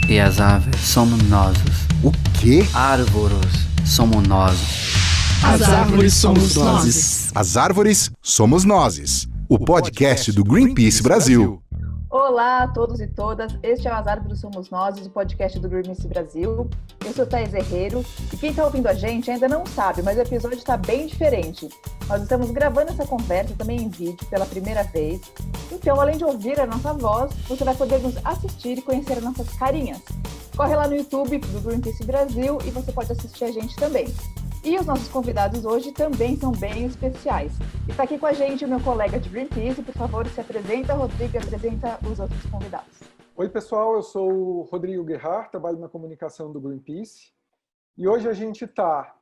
E as aves somos nós. O quê? Árvores somos nós. As árvores somos nós. As árvores somos nós. O podcast do Greenpeace Brasil. Olá a todos e todas, este é o As Árvores Somos Nós, o podcast do Greenpeace Brasil. Eu sou Thaís Herreiro e quem está ouvindo a gente ainda não sabe, mas o episódio está bem diferente. Nós estamos gravando essa conversa também em vídeo pela primeira vez. Então, além de ouvir a nossa voz, você vai poder nos assistir e conhecer as nossas carinhas. Corre lá no YouTube do Greenpeace Brasil e você pode assistir a gente também. E os nossos convidados hoje também são bem especiais. Está aqui com a gente o meu colega de Greenpeace. Por favor, se apresenta, Rodrigo, e apresenta os outros convidados. Oi, pessoal. Eu sou o Rodrigo Gerhard, trabalho na comunicação do Greenpeace. E hoje a gente está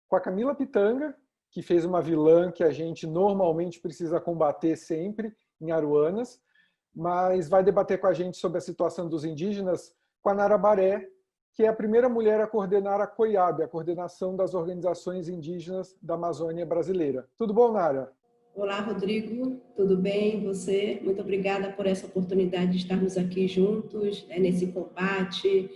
com a Camila Pitanga, que fez uma vilã que a gente normalmente precisa combater sempre em Aruanas, mas vai debater com a gente sobre a situação dos indígenas com a Nara Baré, que é a primeira mulher a coordenar a COIAB, a Coordenação das Organizações Indígenas da Amazônia Brasileira. Tudo bom, Nara? Olá, Rodrigo. Tudo bem? E você? Muito obrigada por essa oportunidade de estarmos aqui juntos, nesse combate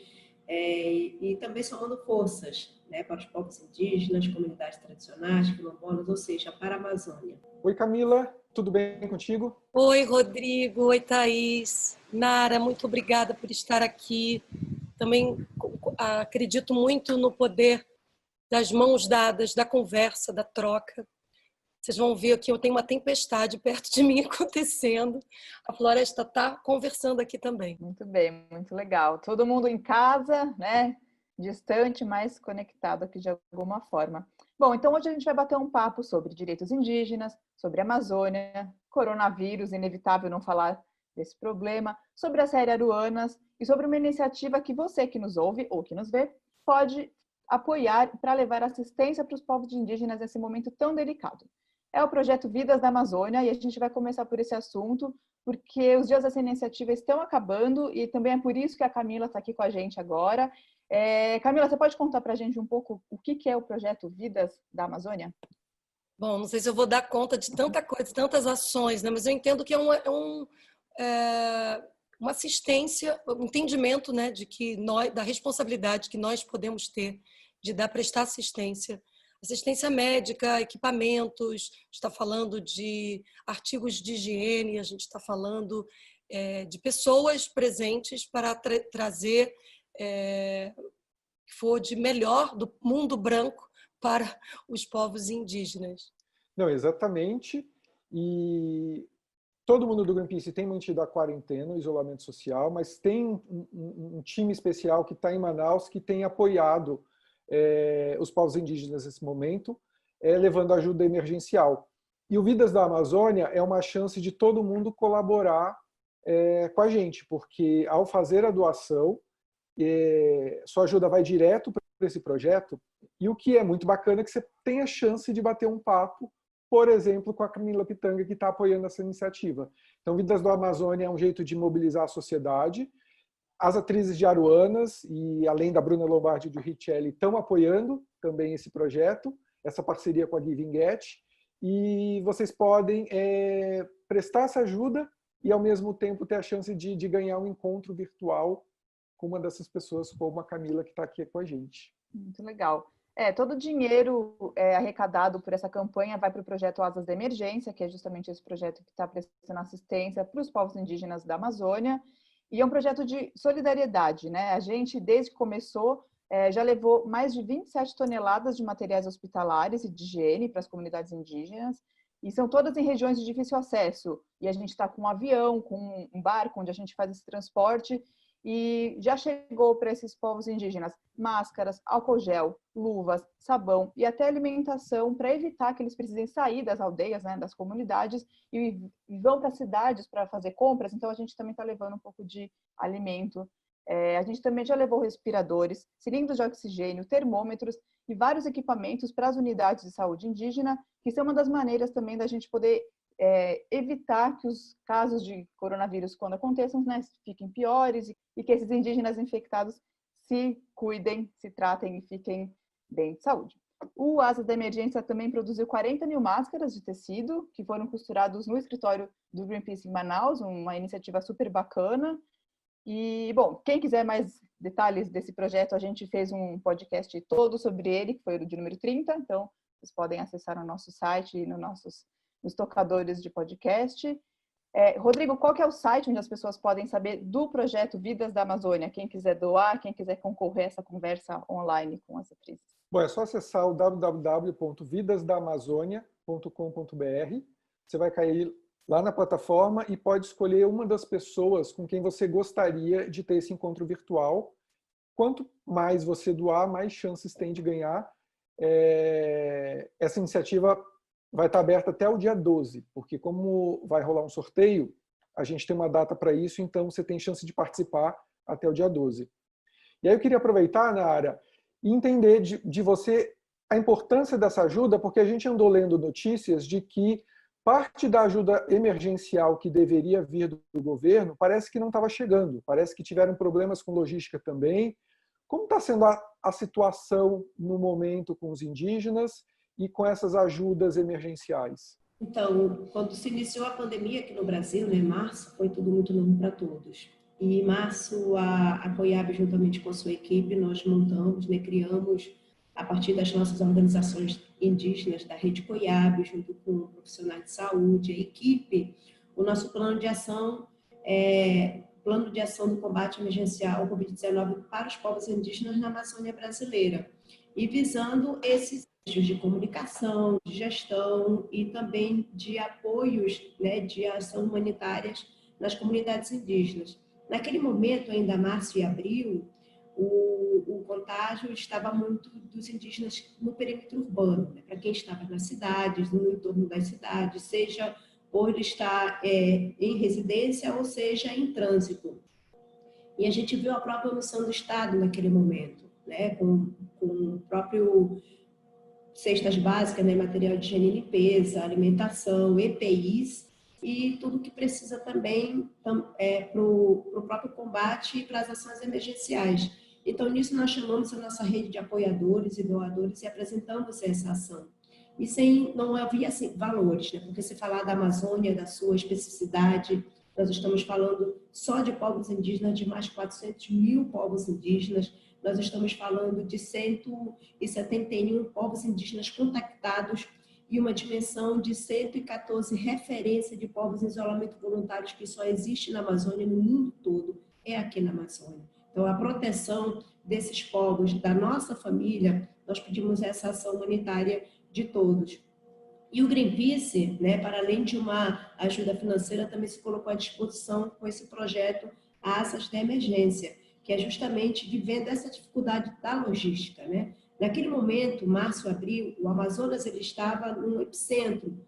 e também somando forças para os povos indígenas, comunidades tradicionais, quilombolas, ou seja, para a Amazônia. Oi, Camila. Tudo bem contigo? Oi, Rodrigo. Oi, Thaís. Nara, muito obrigada por estar aqui. Também acredito muito no poder das mãos dadas, da conversa, da troca. Vocês vão ver que eu tenho uma tempestade perto de mim acontecendo. A floresta está conversando aqui também. Muito bem, muito legal. Todo mundo em casa, né? Distante, mas conectado aqui de alguma forma. Bom, então hoje a gente vai bater um papo sobre direitos indígenas, sobre a Amazônia, coronavírus, inevitável não falar desse problema, sobre a série Aruanas e sobre uma iniciativa que você que nos ouve ou que nos vê pode apoiar para levar assistência para os povos indígenas nesse momento tão delicado. É o projeto Vidas da Amazônia e a gente vai começar por esse assunto, porque os dias dessa iniciativa estão acabando e também é por isso que a Camila está aqui com a gente agora. Camila, você pode contar para a gente um pouco o que é o projeto Vidas da Amazônia? Bom, não sei se eu vou dar conta de tanta coisa, tantas ações, né? Mas eu entendo que uma assistência, um entendimento, né, de que da responsabilidade que nós podemos ter de prestar assistência médica, equipamentos, a gente está falando de artigos de higiene, a gente está falando de pessoas presentes para trazer que for de melhor do mundo branco para os povos indígenas. Não, exatamente. E todo mundo do Greenpeace tem mantido a quarentena, o isolamento social, mas tem um time especial que está em Manaus que tem apoiado os povos indígenas nesse momento, levando ajuda emergencial. E o Vidas da Amazônia é uma chance de todo mundo colaborar com a gente, porque ao fazer a doação, sua ajuda vai direto para esse projeto, e o que é muito bacana é que você tem a chance de bater um papo, por exemplo, com a Camila Pitanga, que está apoiando essa iniciativa. Então, Vidas da Amazônia é um jeito de mobilizar a sociedade. As atrizes de Aruanas, e além da Bruna Lombardi e do Richelli, estão apoiando também esse projeto, essa parceria com a Giving Get, e vocês podem prestar essa ajuda e, ao mesmo tempo, ter a chance de ganhar um encontro virtual com uma dessas pessoas, como a Camila, que está aqui com a gente. Muito legal. Todo o dinheiro arrecadado por essa campanha vai para o projeto Asas da Emergência, que é justamente esse projeto que está prestando assistência para os povos indígenas da Amazônia. E é um projeto de solidariedade, né? A gente, desde que começou, já levou mais de 27 toneladas de materiais hospitalares e de higiene para as comunidades indígenas, e são todas em regiões de difícil acesso. E a gente está com um avião, com um barco, onde a gente faz esse transporte, e já chegou para esses povos indígenas máscaras, álcool gel, luvas, sabão e até alimentação para evitar que eles precisem sair das aldeias, né, das comunidades e vão para as cidades para fazer compras. Então a gente também está levando um pouco de alimento. A gente também já levou respiradores, cilindros de oxigênio, termômetros e vários equipamentos para as unidades de saúde indígena, que são uma das maneiras também da gente poder evitar que os casos de coronavírus, quando aconteçam, né, fiquem piores e que esses indígenas infectados se cuidem, se tratem e fiquem bem de saúde. O Asas da Emergência também produziu 40 mil máscaras de tecido que foram costurados no escritório do Greenpeace em Manaus, uma iniciativa super bacana. E, bom, quem quiser mais detalhes desse projeto, a gente fez um podcast todo sobre ele, que foi o de número 30, então vocês podem acessar no nosso site e nos tocadores de podcast. Rodrigo, qual que é o site onde as pessoas podem saber do projeto Vidas da Amazônia? Quem quiser doar, quem quiser concorrer a essa conversa online com as atrizes. Bom, é só acessar o www.vidasdamazonia.com.br. Você vai cair lá na plataforma e pode escolher uma das pessoas com quem você gostaria de ter esse encontro virtual. Quanto mais você doar, mais chances tem de ganhar. Essa iniciativa vai estar aberta até o dia 12, porque como vai rolar um sorteio, a gente tem uma data para isso, então você tem chance de participar até o dia 12. E aí eu queria aproveitar, Nara, e entender de você a importância dessa ajuda, porque a gente andou lendo notícias de que parte da ajuda emergencial que deveria vir do governo parece que não estava chegando, parece que tiveram problemas com logística também. Como está sendo a situação no momento com os indígenas e com essas ajudas emergenciais? Então, quando se iniciou a pandemia aqui no Brasil, né, em março, foi tudo muito novo para todos. E em março, a COIAB, juntamente com a sua equipe, nós montamos, né, criamos, a partir das nossas organizações indígenas, da Rede COIAB, junto com profissionais de saúde, a equipe, o nosso plano de ação do combate emergencial ao Covid-19 para os povos indígenas na Amazônia brasileira, e visando esses eixos de comunicação, de gestão e também de apoios, né, de ação humanitárias nas comunidades indígenas. Naquele momento, ainda março e abril, o contágio estava muito dos indígenas no perímetro urbano, né, para quem estava nas cidades, no entorno das cidades, seja por ele estar em residência ou seja em trânsito. E a gente viu a própria omissão do Estado naquele momento, né, com o próprio cestas básicas, né, material de higiene e limpeza, alimentação, EPIs e tudo que precisa também para o próprio combate e para as ações emergenciais. Então, nisso nós chamamos a nossa rede de apoiadores e doadores e apresentamos essa ação. E não havia assim, valores, né? Porque se falar da Amazônia, da sua especificidade, nós estamos falando só de povos indígenas, de mais 400 mil povos indígenas, nós estamos falando de 171 povos indígenas contactados e uma dimensão de 114 referências de povos em isolamento voluntários que só existe na Amazônia, no mundo todo, é aqui na Amazônia. Então, a proteção desses povos, da nossa família, nós pedimos essa ação humanitária de todos. E o Greenpeace, né, para além de uma ajuda financeira, também se colocou à disposição com esse projeto Asas da Emergência, que é justamente vivendo essa dificuldade da logística, né? Naquele momento, março, abril, o Amazonas ele estava no epicentro,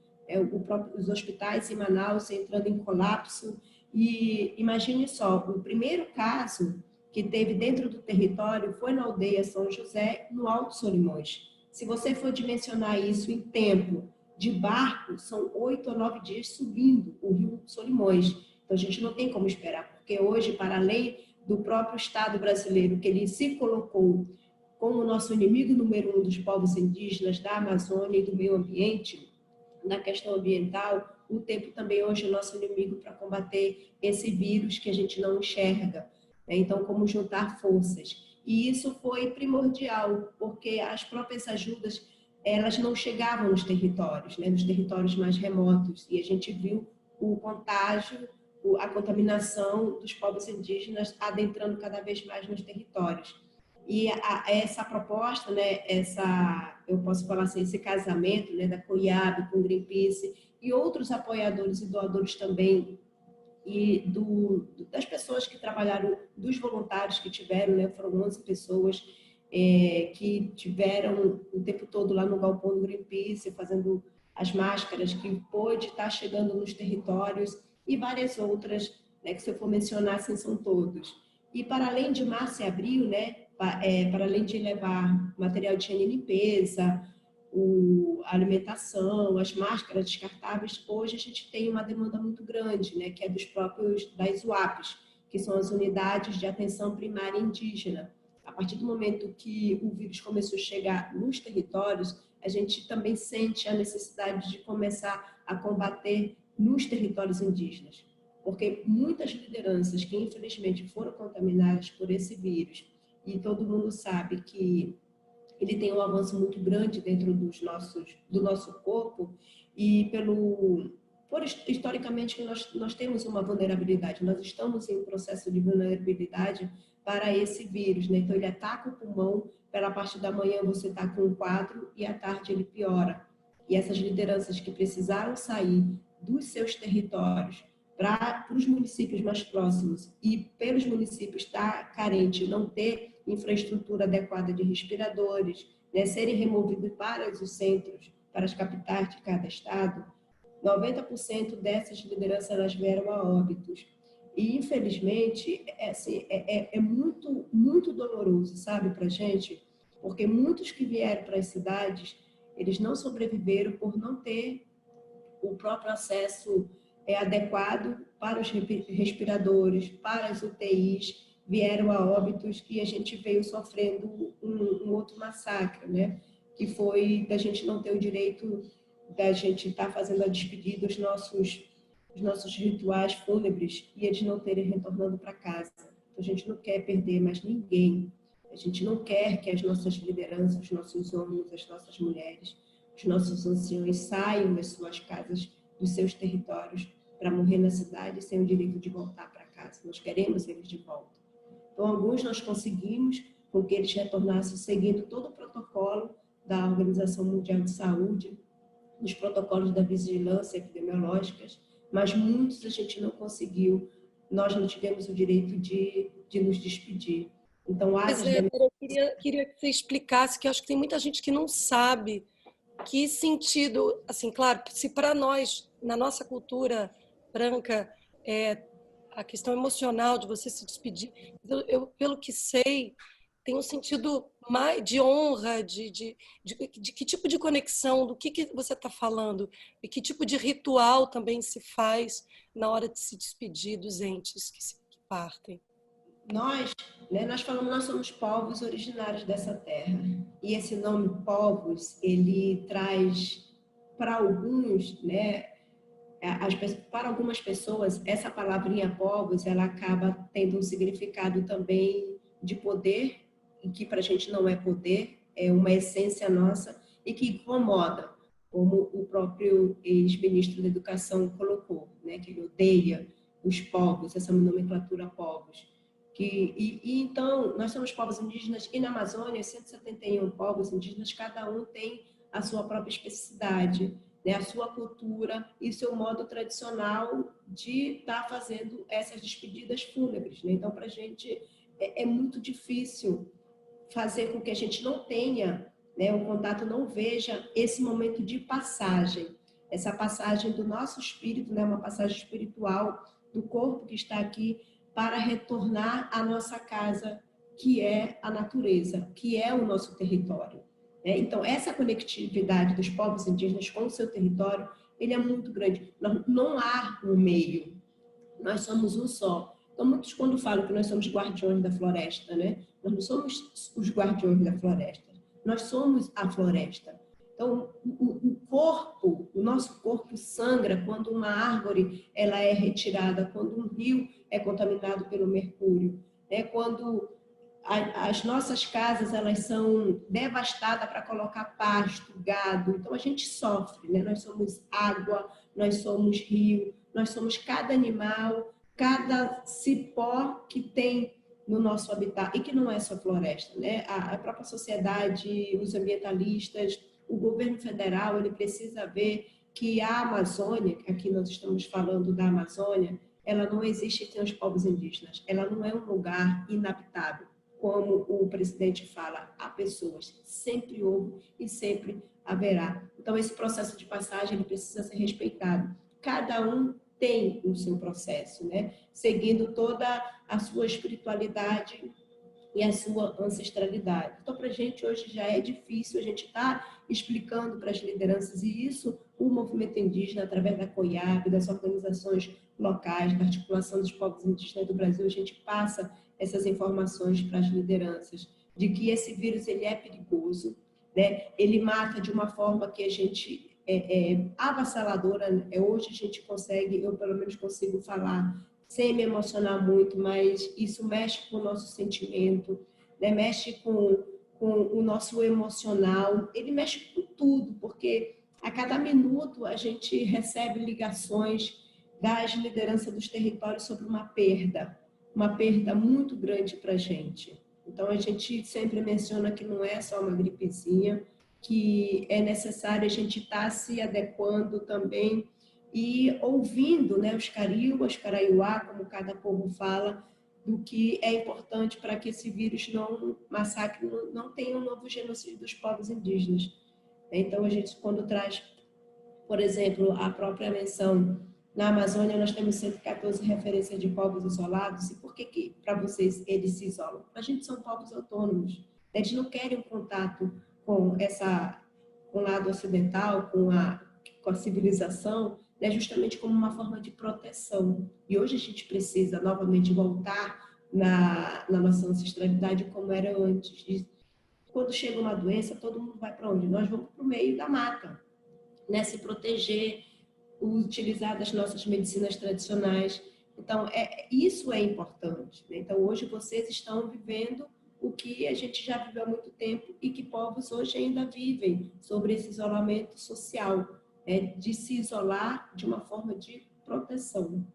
os hospitais em Manaus entrando em colapso, e imagine só, o primeiro caso que teve dentro do território foi na aldeia São José, no Alto Solimões. Se você for dimensionar isso em tempo de barco, são 8 ou 9 dias subindo o rio Solimões. Então, a gente não tem como esperar, porque hoje, para além do próprio Estado brasileiro, que ele se colocou como o nosso inimigo número 1 dos povos indígenas, da Amazônia e do meio ambiente, na questão ambiental, o tempo também hoje é o nosso inimigo para combater esse vírus que a gente não enxerga. Então, como juntar forças. E isso foi primordial, porque as próprias ajudas, elas não chegavam nos territórios, né, nos territórios mais remotos, e a gente viu o contágio, a contaminação dos povos indígenas adentrando cada vez mais nos territórios. E essa proposta, né, eu posso falar assim, esse casamento, né, da COIAB com o Greenpeace e outros apoiadores e doadores também, e das pessoas que trabalharam, dos voluntários que tiveram, né, foram 11 pessoas que tiveram o tempo todo lá no galpão do Greenpeace, fazendo as máscaras, que pôde estar chegando nos territórios, e várias outras, né, que se eu for mencionar, assim, são todos. E para além de março e abril, né, para além de levar material de higiene e limpeza, a alimentação, as máscaras descartáveis, hoje a gente tem uma demanda muito grande, né, que é das UAPs, que são as Unidades de Atenção Primária Indígena. A partir do momento que o vírus começou a chegar nos territórios, a gente também sente a necessidade de começar a combater nos territórios indígenas. porque muitas lideranças que infelizmente foram contaminadas por esse vírus, e todo mundo sabe que ele tem um avanço muito grande dentro do nosso corpo, e historicamente que nós temos uma vulnerabilidade, nós estamos em um processo de vulnerabilidade para esse vírus, né? Então ele ataca o pulmão, pela parte da manhã você está com um quadro e à tarde ele piora. E essas lideranças que precisaram sair dos seus territórios para os municípios mais próximos e pelos municípios estar carente, não ter infraestrutura adequada de respiradores, né, serem removidos para os centros, para as capitais de cada estado, 90% dessas lideranças elas vieram a óbitos. E, infelizmente, é muito, muito doloroso, sabe, para a gente, porque muitos que vieram para as cidades, eles não sobreviveram por não ter o próprio acesso adequado para os respiradores, para as UTIs, vieram a óbitos, e a gente veio sofrendo um outro massacre, né? Que foi da gente não ter o direito da gente estar fazendo a despedida dos nossos rituais fúnebres e eles não terem retornando para casa. Então, a gente não quer perder mais ninguém. A gente não quer que as nossas lideranças, os nossos homens, as nossas mulheres, os nossos anciões saiam das suas casas, dos seus territórios, para morrer na cidade sem o direito de voltar para casa. Nós queremos eles de volta. Então, alguns nós conseguimos com que eles retornassem seguindo todo o protocolo da Organização Mundial de Saúde, os protocolos da vigilância epidemiológica, mas muitos a gente não conseguiu, nós não tivemos o direito de nos despedir. Então, eu queria que você explicasse, que eu acho que tem muita gente que não sabe que sentido, assim, claro, se para nós, na nossa cultura branca, a questão emocional de você se despedir, eu pelo que sei, tem um sentido mais de honra, de que tipo de conexão, do que você está falando, e que tipo de ritual também se faz na hora de se despedir dos entes que partem. Nós falamos, nós somos povos originários dessa terra. E esse nome povos, ele traz para alguns, né, para algumas pessoas, essa palavrinha povos, ela acaba tendo um significado também de poder, e que para a gente não é poder, é uma essência nossa e que incomoda, como o próprio ex-ministro da Educação colocou, né, que ele odeia os povos, essa nomenclatura povos. Então, nós somos povos indígenas e na Amazônia, 171 povos indígenas, cada um tem a sua própria especificidade, né, a sua cultura e seu modo tradicional de estar fazendo essas despedidas fúnebres, né? Então, para a gente é muito difícil fazer com que a gente não tenha, né, um contato, não veja esse momento de passagem, essa passagem do nosso espírito, né, uma passagem espiritual do corpo que está aqui, para retornar à nossa casa, que é a natureza, que é o nosso território. Então, essa conectividade dos povos indígenas com o seu território, ele é muito grande. Não há um meio, nós somos um só. Então, muitos quando falam que nós somos guardiões da floresta, né? Nós não somos os guardiões da floresta, nós somos a floresta. Então, o nosso corpo sangra quando uma árvore ela é retirada, quando um rio é contaminado pelo mercúrio, né? Quando as nossas casas elas são devastadas para colocar pasto, gado. Então, a gente sofre, né? Nós somos água, nós somos rio, nós somos cada animal, cada cipó que tem no nosso habitat, e que não é só floresta, né? A própria sociedade, os ambientalistas, o governo federal, ele precisa ver que a Amazônia, aqui nós estamos falando da Amazônia, ela não existe sem os povos indígenas, ela não é um lugar inabitável, como o presidente fala, há pessoas, sempre houve e sempre haverá. Então, esse processo de passagem, ele precisa ser respeitado. Cada um tem o seu processo, né? Seguindo toda a sua espiritualidade e a sua ancestralidade. Então, para a gente hoje já é difícil, a gente está explicando para as lideranças, e isso o movimento indígena, através da COIAB, das organizações locais, da articulação dos povos indígenas do Brasil, a gente passa essas informações para as lideranças, de que esse vírus ele é perigoso, né? Ele mata de uma forma que a gente avassaladora. Hoje a gente consegue, eu pelo menos consigo falar sem me emocionar muito, mas isso mexe com o nosso sentimento, né? Mexe com o nosso emocional, ele mexe com tudo, porque a cada minuto a gente recebe ligações das lideranças dos territórios sobre uma perda muito grande para a gente. Então, a gente sempre menciona que não é só uma gripezinha, que é necessário a gente estar se adequando também e ouvindo, né, os cariúas, caraiuá, como cada povo fala, do que é importante para que esse vírus não massacre, não tenha um novo genocídio dos povos indígenas. Então, a gente, quando traz, por exemplo, a própria menção, na Amazônia nós temos 114 referências de povos isolados, e por que para vocês eles se isolam? A gente são povos autônomos, eles não querem um contato com com o lado ocidental, com a civilização, né, justamente como uma forma de proteção. E hoje a gente precisa novamente voltar na nossa ancestralidade como era antes. E quando chega uma doença, todo mundo vai para onde? Nós vamos para o meio da mata, né, se proteger, utilizar das nossas medicinas tradicionais. Então, isso é importante, né? Então, hoje vocês estão vivendo o que a gente já viveu há muito tempo e que povos hoje ainda vivem sobre esse isolamento social, de se isolar de uma forma de proteção,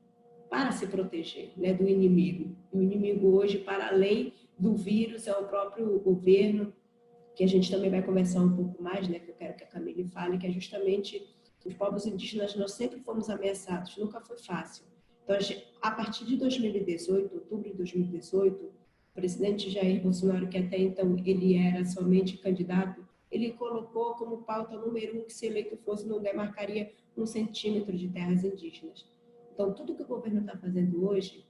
para se proteger, né, do inimigo. E o inimigo hoje, para além do vírus, é o próprio governo, que a gente também vai conversar um pouco mais, né, que eu quero que a Camille fale, que é justamente os povos indígenas, nós sempre fomos ameaçados, nunca foi fácil. Então, a partir de 2018, outubro de 2018, o presidente Jair Bolsonaro, que até então ele era somente candidato, ele colocou como pauta número 1 que se eleito fosse, não demarcaria 1 centímetro de terras indígenas. Então, tudo que o governo está fazendo hoje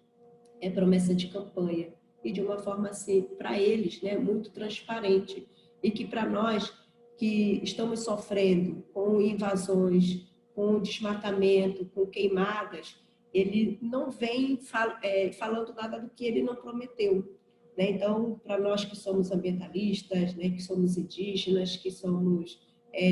é promessa de campanha, e de uma forma assim, para eles, né, muito transparente, e que para nós que estamos sofrendo com invasões, com desmatamento, com queimadas, ele não vem falando nada do que ele não prometeu, né? Então, para nós que somos ambientalistas, né, que somos indígenas, que somos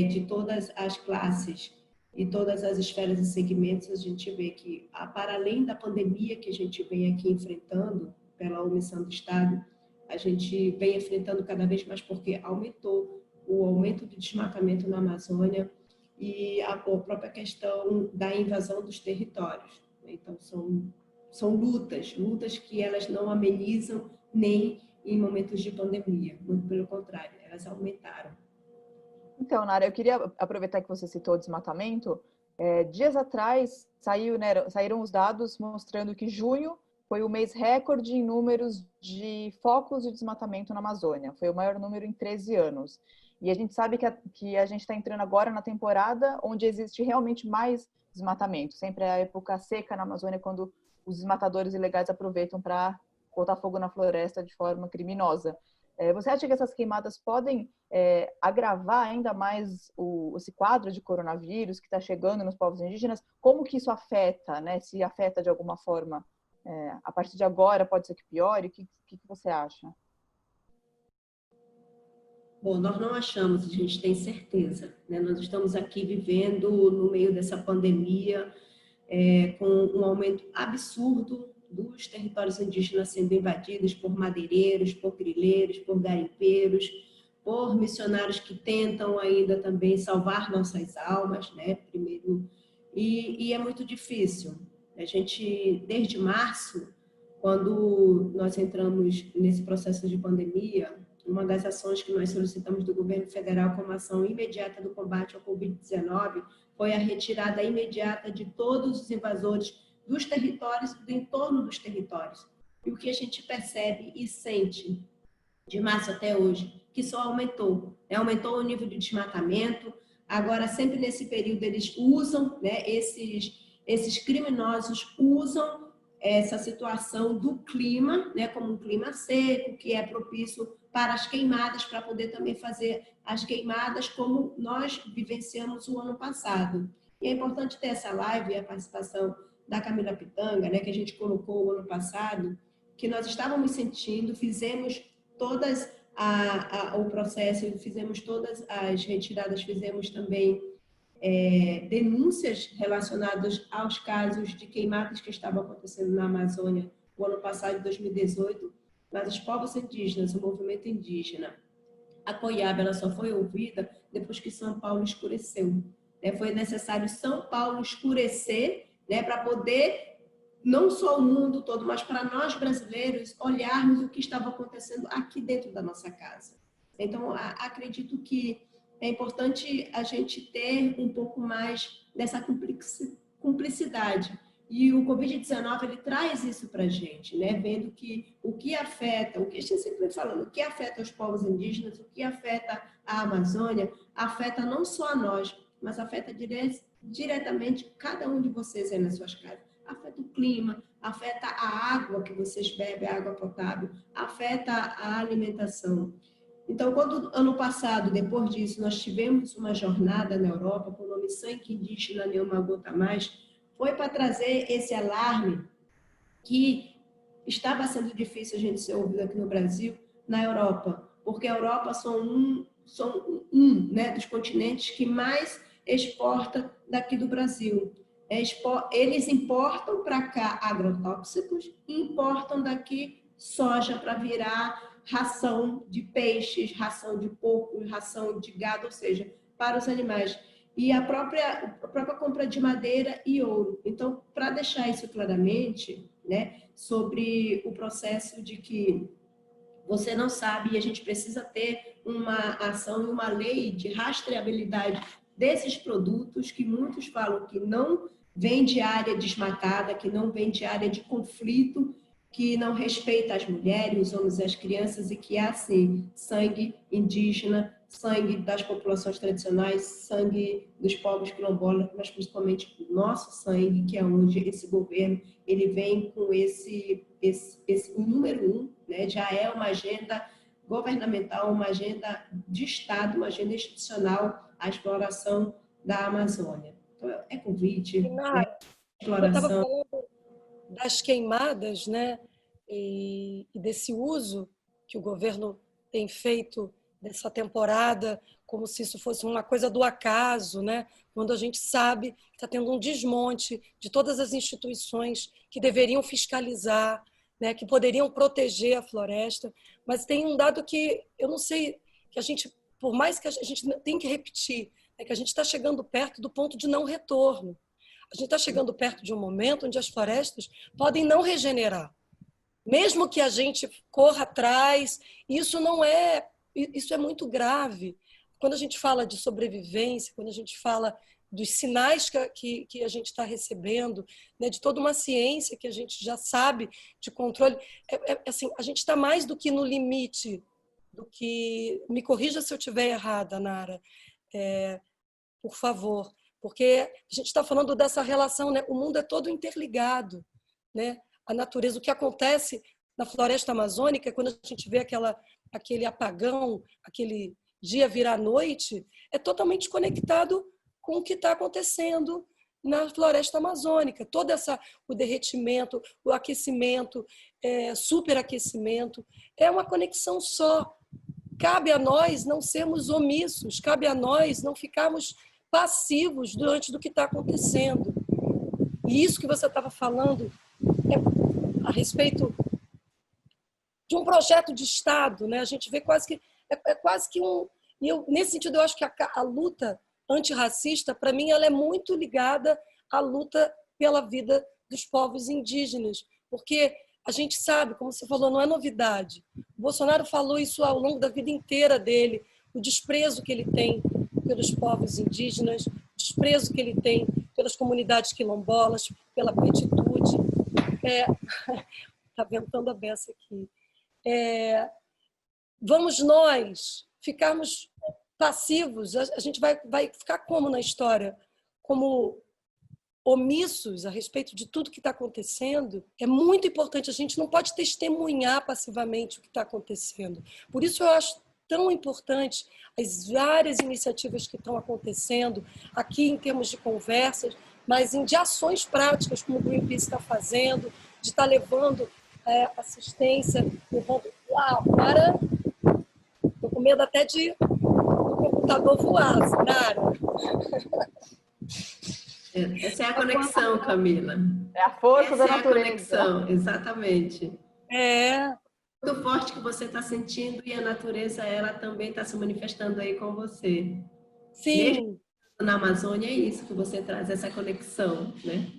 de todas as classes e todas as esferas e segmentos, a gente vê que, para além da pandemia que a gente vem aqui enfrentando, pela omissão do Estado, a gente vem enfrentando cada vez mais porque aumentou o aumento do desmatamento na Amazônia e a própria questão da invasão dos territórios. Então, são lutas que elas não amenizam nem em momentos de pandemia, muito pelo contrário, elas aumentaram. Então, Nara, eu queria aproveitar que você citou o desmatamento. Dias atrás saíram os dados mostrando que junho foi o mês recorde em números de focos de desmatamento na Amazônia. Foi o maior número em 13 anos. E a gente sabe que a gente está entrando agora na temporada onde existe realmente mais desmatamento. Sempre é a época seca na Amazônia, quando os desmatadores ilegais aproveitam para botar fogo na floresta de forma criminosa. Você acha que essas queimadas podem agravar ainda mais esse quadro de coronavírus que está chegando nos povos indígenas? Como que isso afeta, né? Se afeta de alguma forma? A partir de agora pode ser que piore? O que você acha? Bom, nós não achamos, a gente tem certeza, né? Nós estamos aqui vivendo no meio dessa pandemia com um aumento absurdo dos territórios indígenas sendo invadidos por madeireiros, por grileiros, por garimpeiros, por missionários que tentam ainda também salvar nossas almas, né? Primeiro, e é muito difícil. A gente, desde março, quando nós entramos nesse processo de pandemia, uma das ações que nós solicitamos do governo federal como ação imediata do combate ao Covid-19 foi a retirada imediata de todos os invasores dos territórios e do entorno dos territórios. E o que a gente percebe e sente de março até hoje, que só aumentou. Aumentou o nível de desmatamento. Agora, sempre nesse período, eles usam, né, esses criminosos usam essa situação do clima, né, como um clima seco, que é propício para as queimadas, para poder também fazer as queimadas como nós vivenciamos o ano passado. E é importante ter essa live e a participação da Camila Pitanga, né, que a gente colocou o ano passado, que nós estávamos sentindo, fizemos todas o processo, fizemos todas as retiradas, fizemos também denúncias relacionadas aos casos de queimadas que estavam acontecendo na Amazônia no ano passado, de 2018, mas os povos indígenas, o movimento indígena, a COIAB, ela só foi ouvida depois que São Paulo escureceu. Foi necessário São Paulo escurecer, para poder, não só o mundo todo, mas para nós brasileiros, olharmos o que estava acontecendo aqui dentro da nossa casa. Então, acredito que é importante a gente ter um pouco mais dessa cumplicidade. E o Covid-19, ele traz isso para a gente, vendo que o que afeta, o que a gente sempre vem falando, o que afeta os povos indígenas, o que afeta a Amazônia, afeta não só a nós, mas afeta diretamente cada um de vocês aí nas suas casas. Afeta o clima, afeta a água que vocês bebem, a água potável, afeta a alimentação. Então, quando ano passado, depois disso, nós tivemos uma jornada na Europa com o nome Sangue Indígena Nenhuma Gota Mais, foi para trazer esse alarme que estava sendo difícil a gente ser ouvido aqui no Brasil, na Europa, porque a Europa são um dos continentes que mais exporta daqui do Brasil. Eles importam para cá agrotóxicos e importam daqui soja para virar ração de peixes, ração de porco, ração de gado, ou seja, para os animais. E a própria compra de madeira e ouro. Então, para deixar isso claramente, sobre o processo de que você não sabe e a gente precisa ter uma ação e uma lei de rastreabilidade desses produtos que muitos falam que não vem de área desmatada, que não vem de área de conflito, que não respeita as mulheres, os homens e as crianças e que é assim, sangue indígena, sangue das populações tradicionais, sangue dos povos quilombolas, mas principalmente o nosso sangue, que é onde esse governo ele vem com esse número 1, já é uma agenda governamental, uma agenda de Estado, uma agenda institucional, a exploração da Amazônia. Então, é convite, exploração. Eu estava falando das queimadas, e desse uso que o governo tem feito dessa temporada, como se isso fosse uma coisa do acaso, quando a gente sabe que está tendo um desmonte de todas as instituições que deveriam fiscalizar, que poderiam proteger a floresta. Mas tem um dado que eu não sei, que a gente, por mais que a gente tem que repetir, é que a gente está chegando perto do ponto de não retorno. A gente está chegando perto de um momento onde as florestas podem não regenerar. Mesmo que a gente corra atrás, isso é muito grave. Quando a gente fala de sobrevivência, quando a gente fala dos sinais que a gente está recebendo, de toda uma ciência que a gente já sabe de controle, assim, a gente está mais do que no limite, do que... Me corrija se eu estiver errada, Nara, por favor, porque a gente está falando dessa relação, o mundo é todo interligado, a natureza, o que acontece na floresta amazônica, quando a gente vê aquele apagão, aquele dia virar noite, é totalmente conectado com o que está acontecendo na floresta amazônica. Todo o derretimento, o aquecimento, superaquecimento, é uma conexão só. Cabe a nós não sermos omissos, cabe a nós não ficarmos passivos diante do que está acontecendo. E isso que você estava falando a respeito de um projeto de Estado, a gente vê quase que um... nesse sentido, eu acho que a luta antirracista, para mim, ela é muito ligada à luta pela vida dos povos indígenas, porque a gente sabe, como você falou, não é novidade. O Bolsonaro falou isso ao longo da vida inteira dele, o desprezo que ele tem pelos povos indígenas, o desprezo que ele tem pelas comunidades quilombolas, pela petitude. Está ventando a beça aqui. Vamos nós ficarmos passivos, a gente vai ficar como na história? Como omissos a respeito de tudo que está acontecendo? É muito importante, a gente não pode testemunhar passivamente o que está acontecendo. Por isso eu acho tão importante as várias iniciativas que estão acontecendo aqui em termos de conversas, mas de ações práticas, como o Greenpeace está fazendo, de estar levando assistência, levando... Uau, para... Estou com medo até do computador voasse, Nara. Essa é a conexão, Camila. É a força Essa da é natureza. a conexão, exatamente. É, Muito forte que você está sentindo e a natureza, ela também está se manifestando aí com você. sim. Na Amazônia é isso que você traz, essa conexão, né?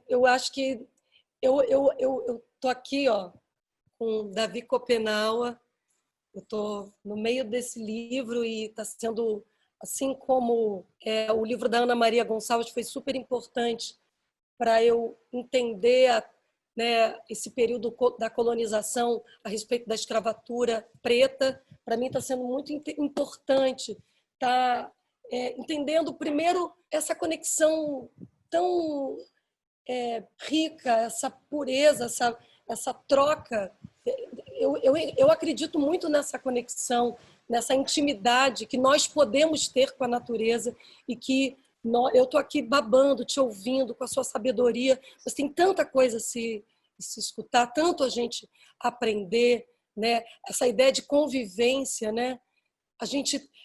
Eu acho que eu tô aqui, ó, com o Davi Copenaua. Eu tô no meio desse livro e está sendo, assim como o livro da Ana Maria Gonçalves foi super importante para eu entender né, esse período da colonização a respeito da escravatura preta. Para mim está sendo muito importante estar entendendo primeiro essa conexão tão rica, essa pureza, essa troca. Eu acredito muito nessa conexão, nessa intimidade que nós podemos ter com a natureza e que eu estou aqui babando, te ouvindo com a sua sabedoria. Você tem tanta coisa a se escutar, tanto a gente aprender, né? Essa ideia de convivência, né?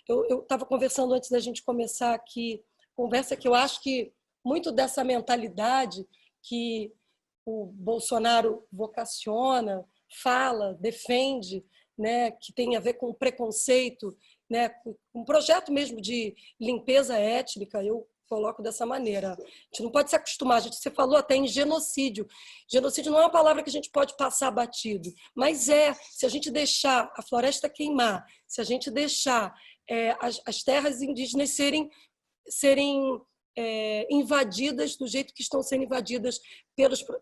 Eu estava conversando antes da gente começar aqui, conversa que eu acho que muito dessa mentalidade que o Bolsonaro vocaciona, fala, defende, né, que tem a ver com preconceito, né, com um projeto mesmo de limpeza étnica, eu coloco dessa maneira. A gente não pode se acostumar, você falou até em genocídio. Genocídio não é uma palavra que a gente pode passar batido, mas se a gente deixar a floresta queimar, se a gente deixar as terras indígenas serem invadidas do jeito que estão sendo invadidas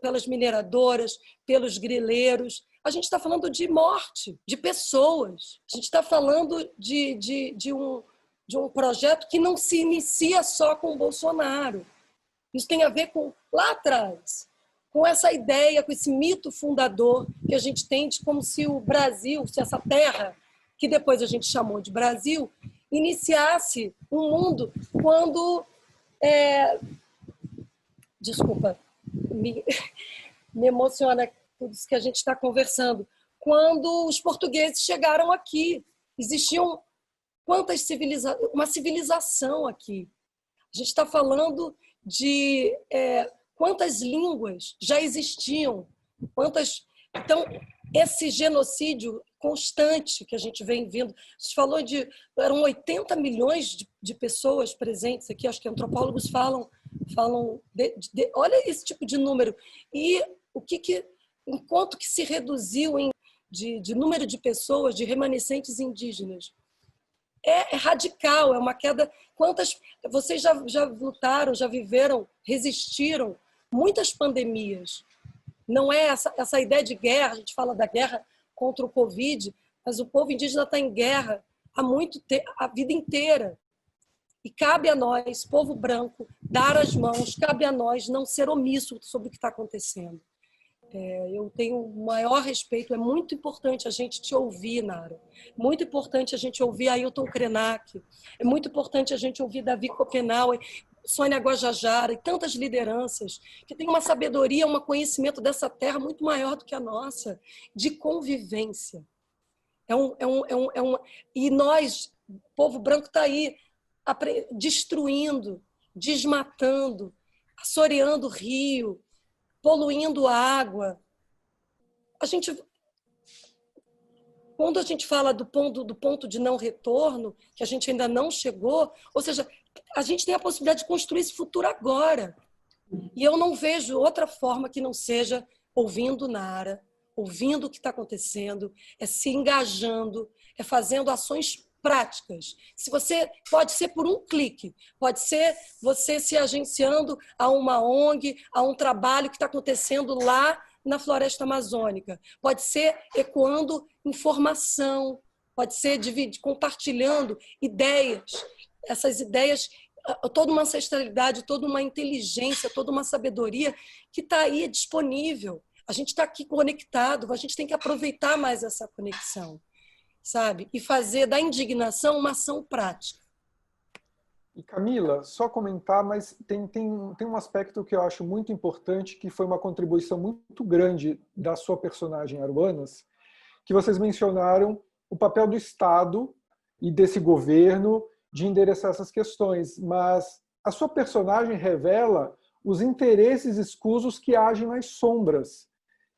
pelas mineradoras, pelos grileiros. A gente está falando de morte, de pessoas. A gente está falando de um projeto que não se inicia só com o Bolsonaro. Isso tem a ver com, lá atrás, com essa ideia, com esse mito fundador que a gente tem de como se o Brasil, se essa terra, que depois a gente chamou de Brasil, iniciasse um mundo quando... Desculpa, me emociona tudo isso que a gente está conversando. Quando os portugueses chegaram aqui, existiam uma civilização aqui. A gente está falando de quantas línguas já existiam, Então, esse genocídio constante que a gente vem vindo. Você falou eram 80 milhões de pessoas presentes aqui, acho que antropólogos falam olha esse tipo de número. E enquanto que se reduziu de número de pessoas, de remanescentes indígenas, é radical, é uma queda. Vocês já lutaram, já viveram, resistiram muitas pandemias. Não é essa ideia de guerra, a gente fala da guerra contra o Covid, mas o povo indígena está em guerra a vida inteira. E cabe a nós, povo branco, dar as mãos, cabe a nós não ser omisso sobre o que está acontecendo. Eu tenho o maior respeito, é muito importante a gente te ouvir, Nara. Muito importante a gente ouvir Ailton Krenak, é muito importante a gente ouvir Davi Copenaua, Sônia Guajajara e tantas lideranças que têm uma sabedoria, um conhecimento dessa terra muito maior do que a nossa, de convivência. E nós, povo branco, está aí destruindo, desmatando, assoreando o rio, poluindo a água. Quando a gente fala do ponto de não retorno, que a gente ainda não chegou, ou seja, a gente tem a possibilidade de construir esse futuro agora. E eu não vejo outra forma que não seja ouvindo Nara, ouvindo o que está acontecendo, se engajando, fazendo ações práticas. Pode ser por um clique, pode ser você se agenciando a uma ONG, a um trabalho que está acontecendo lá na floresta amazônica, pode ser ecoando informação, pode ser compartilhando ideias. Essas ideias, toda uma ancestralidade, toda uma inteligência, toda uma sabedoria que está aí disponível. A gente está aqui conectado, a gente tem que aproveitar mais essa conexão, sabe? E fazer da indignação uma ação prática. E Camila, só comentar, mas tem um aspecto que eu acho muito importante, que foi uma contribuição muito grande da sua personagem Aruanas, que vocês mencionaram o papel do Estado e desse governo de endereçar essas questões. Mas a sua personagem revela os interesses escusos que agem nas sombras,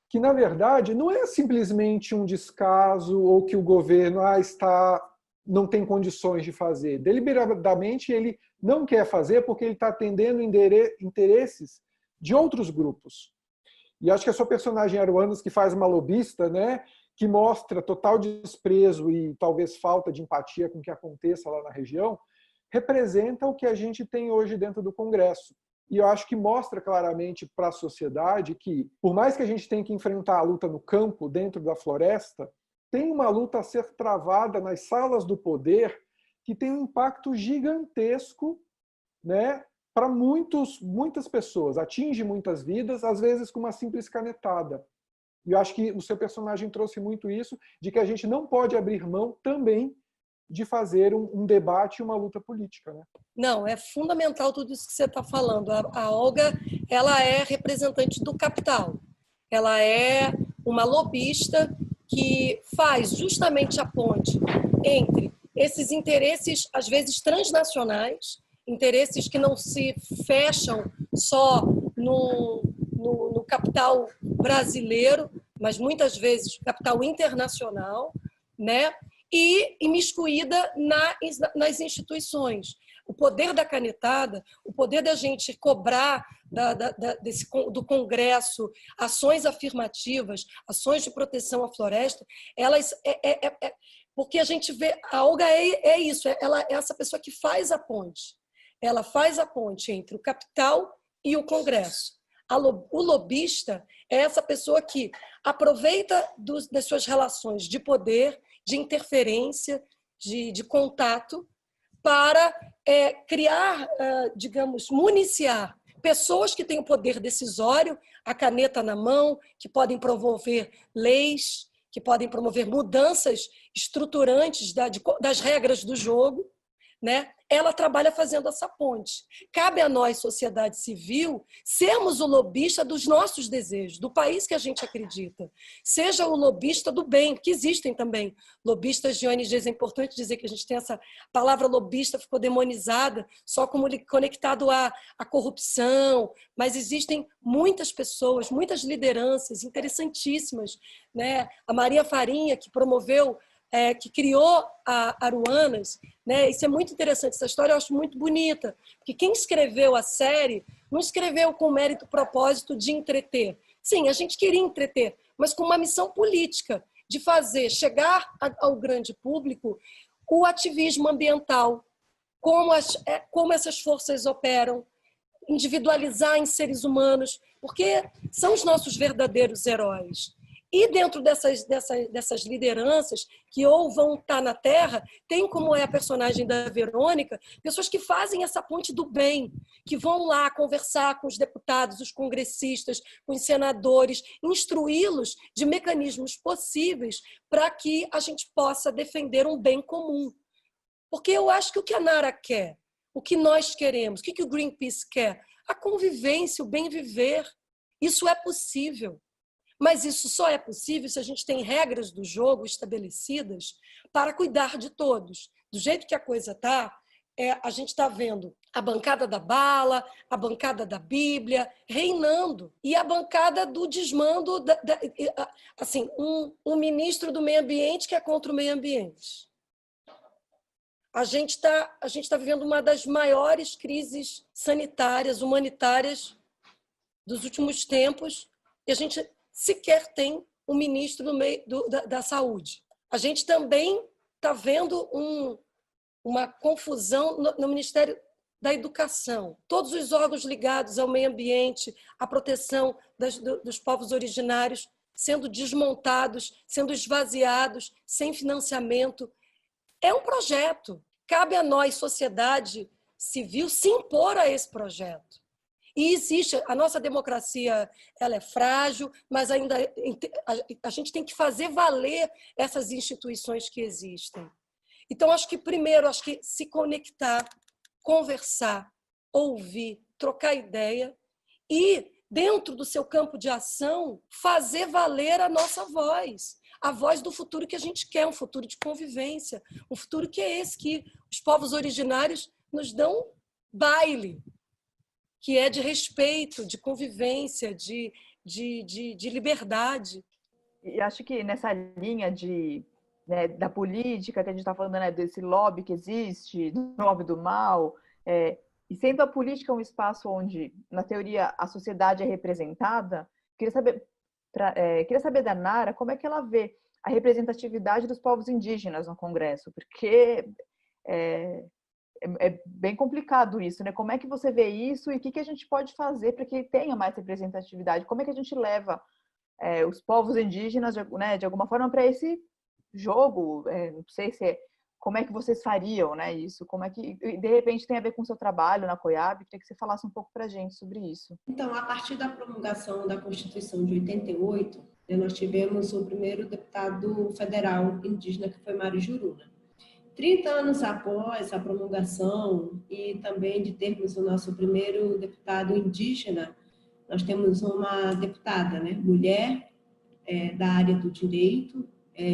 que, na verdade, não é simplesmente um descaso ou que o governo não tem condições de fazer. Deliberadamente, ele não quer fazer porque ele está atendendo interesses de outros grupos. E acho que a sua personagem Aruanas, que faz uma lobista, né, que mostra total desprezo e talvez falta de empatia com o que aconteça lá na região, representa o que a gente tem hoje dentro do Congresso. E eu acho que mostra claramente para a sociedade que, por mais que a gente tenha que enfrentar a luta no campo, dentro da floresta, tem uma luta a ser travada nas salas do poder que tem um impacto gigantesco, né, para muitas pessoas, atinge muitas vidas, às vezes com uma simples canetada. E eu acho que o seu personagem trouxe muito isso, de que a gente não pode abrir mão também de fazer um debate e uma luta política, né? Não, é fundamental tudo isso que você está falando. A Olga, ela é representante do capital. Ela é uma lobista que faz justamente a ponte entre esses interesses, às vezes transnacionais, interesses que não se fecham só no capital brasileiro, mas muitas vezes capital internacional, né? E imiscuída nas instituições. O poder da canetada, o poder da gente cobrar do Congresso ações afirmativas, ações de proteção à floresta, elas porque a gente vê, a Olga é isso, ela é essa pessoa que faz a ponte. Ela faz a ponte entre o capital e o Congresso. O lobista é essa pessoa que aproveita das suas relações de poder, de interferência, de contato, para criar, digamos, municiar pessoas que têm o poder decisório, a caneta na mão, que podem promover leis, que podem promover mudanças estruturantes das regras do jogo, né? Ela trabalha fazendo essa ponte. Cabe a nós, sociedade civil, sermos o lobista dos nossos desejos, do país que a gente acredita. Seja o lobista do bem, que existem também lobistas de ONGs. É importante dizer que a gente tem essa palavra lobista, ficou demonizada, só como conectado à corrupção, mas existem muitas pessoas, muitas lideranças interessantíssimas, né? A Maria Farinha, que promoveu, que criou a Aruanas, né? Isso é muito interessante, essa história eu acho muito bonita, porque quem escreveu a série não escreveu com o mérito propósito de entreter. Sim, a gente queria entreter, mas com uma missão política, de fazer chegar ao grande público o ativismo ambiental, como essas forças operam, individualizar em seres humanos, porque são os nossos verdadeiros heróis. E dentro dessas lideranças que ou vão estar na Terra, tem, como é a personagem da Verônica, pessoas que fazem essa ponte do bem, que vão lá conversar com os deputados, os congressistas, com os senadores, instruí-los de mecanismos possíveis para que a gente possa defender um bem comum. Porque eu acho que o que a Nara quer, o que nós queremos, o que o Greenpeace quer, a convivência, o bem viver, isso é possível. Mas isso só é possível se a gente tem regras do jogo estabelecidas para cuidar de todos. Do jeito que a coisa está, a gente está vendo a bancada da bala, a bancada da Bíblia reinando e a bancada do desmando, assim, um ministro do meio ambiente que é contra o meio ambiente. A gente tá vivendo uma das maiores crises sanitárias, humanitárias dos últimos tempos e a gente sequer tem um ministro da saúde. A gente também está vendo uma confusão no Ministério da Educação. Todos os órgãos ligados ao meio ambiente, à proteção dos povos originários, sendo desmontados, sendo esvaziados, sem financiamento. É um projeto. Cabe a nós, sociedade civil, se impor a esse projeto. E existe, a nossa democracia, ela é frágil, mas ainda a gente tem que fazer valer essas instituições que existem. Então, acho que primeiro, se conectar, conversar, ouvir, trocar ideia e, dentro do seu campo de ação, fazer valer a nossa voz. a voz do futuro que a gente quer, um futuro de convivência, um futuro que é esse que os povos originários nos dão baile, que é de respeito, de convivência, de liberdade. E acho que nessa linha né, da política, que a gente está falando, né, desse lobby que existe, do lobby do mal, e sendo a política um espaço onde, na teoria, a sociedade é representada, queria saber da Nara como é que ela vê a representatividade dos povos indígenas no Congresso, porque é bem complicado isso, né? Como é que você vê isso e o que a gente pode fazer para que tenha mais representatividade? Como é que a gente leva os povos indígenas, né, de alguma forma, para esse jogo? Não sei como é que vocês fariam, né, isso? Como é que, de repente, tem a ver com o seu trabalho na COIAB? Queria que você falasse um pouco para a gente sobre isso. Então, a partir da promulgação da Constituição de 88, nós tivemos o primeiro deputado federal indígena, que foi Mário Juruna. 30 anos após a promulgação e também de termos o nosso primeiro deputado indígena, nós temos uma deputada, né, mulher, da área do direito,